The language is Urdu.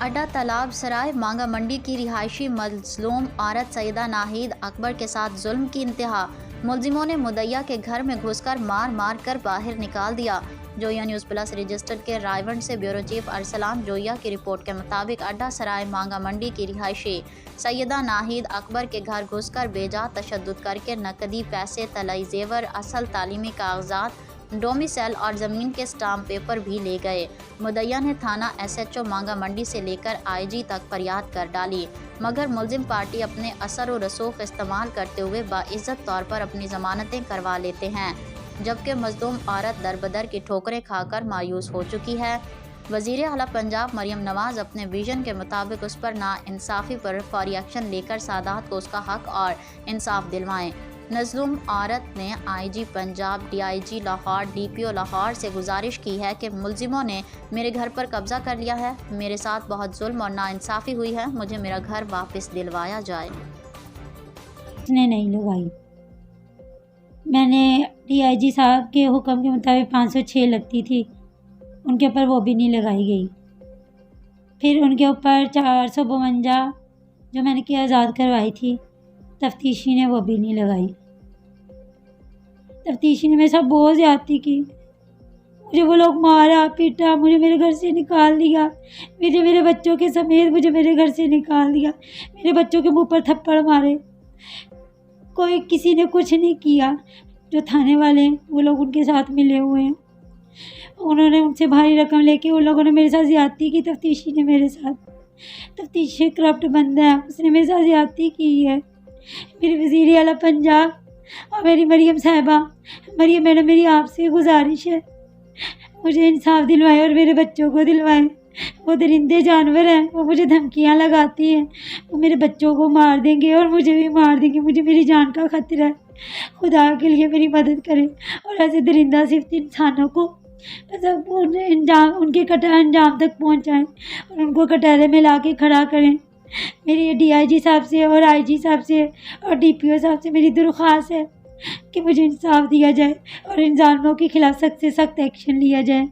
اڈا تالاب سرائے مانگا منڈی کی رہائشی مظلوم عورت سیدہ ناہید اکبر کے ساتھ ظلم کی انتہا۔ ملزموں نے مدعیہ کے گھر میں گھس کر مار کر باہر نکال دیا۔ جویا نیوز پلس رجسٹر کے رائیونڈ سے بیورو چیف ارسلان جویا کی رپورٹ کے مطابق اڈا سرائے مانگا منڈی کی رہائشی سیدہ ناہید اکبر کے گھر گھس کر بے جا تشدد کر کے نقدی پیسے، طلائی زیور، اصل تعلیمی کاغذات، ڈومیسائل اور زمین کے اسٹامپ پیپر بھی لے گئے۔ مدعیہ نے تھانہ ایس ایچ او مانگا منڈی سے لے کر آئی جی تک فریاد کر ڈالی، مگر ملزم پارٹی اپنے اثر و رسوخ استعمال کرتے ہوئے باعزت طور پر اپنی ضمانتیں کروا لیتے ہیں، جبکہ مظلوم عورت در بدر کی ٹھوکریں کھا کر مایوس ہو چکی ہے۔ وزیر اعلیٰ پنجاب مریم نواز اپنے ویژن کے مطابق اس پر ناانصافی پر فوری ایکشن لے کر سادات کو اس کا حق اور انصاف دلوائیں۔ مظلوم عورت نے I G Punjab, D I G Lahore, D P O Lahore سے گزارش کی ہے کہ ملزموں نے میرے گھر پر قبضہ کر لیا ہے، میرے ساتھ بہت ظلم اور ناانصافی ہوئی ہے، مجھے میرا گھر واپس دلوایا جائے۔ اس نے نہیں لگائی۔ میں نے ڈی آئی جی صاحب کے حکم کے مطابق 506 لگتی تھی، ان کے اوپر وہ بھی نہیں لگائی گئی۔ پھر ان کے اوپر 452 جو میں نے کی آزاد کروائی تھی، تفتیشی نے وہ بھی نہیں لگائی۔ تفتیشی نے میرے ساتھ بہت زیادتی کی، مجھے وہ لوگ مارا پیٹا، مجھے میرے گھر سے نکال دیا، میرے بچوں کے سمیت مجھے میرے گھر سے نکال دیا، میرے بچوں کے منہ پر تھپڑ مارے۔ کوئی کسی نے کچھ نہیں کیا، جو تھانے والے ہیں وہ لوگ ان کے ساتھ ملے ہوئے ہیں، انہوں نے ان سے بھاری رقم لے کے ان لوگوں نے میرے ساتھ زیادتی کی۔ تفتیشی نے میرے ساتھ، تفتیشی کرپٹ بندہ ہے، اس نے میرے ساتھ زیادتی کی ہے۔ میری وزیر اعلیٰ پنجاب اور میری مریم صاحبہ، مریم میڈم، میری آپ سے گزارش ہے، مجھے انصاف دلوائیں اور میرے بچوں کو دلوائیں۔ وہ درندے جانور ہیں، وہ مجھے دھمکیاں لگاتی ہیں، وہ میرے بچوں کو مار دیں گے اور مجھے بھی مار دیں گے، مجھے میری جان کا خطرہ ہے، خدا کے لیے میری مدد کریں اور ایسے درندہ صرف انسانوں کو ان کے انجام تک پہنچائیں اور ان کو کٹہرے میں لا کے کھڑا کریں۔ میری ڈی آئی جی صاحب سے اور آئی جی صاحب سے اور ڈی پی او صاحب سے میری درخواست ہے کہ مجھے انصاف دیا جائے اور ان ظالموں کے خلاف سخت سے سخت ایکشن لیا جائے۔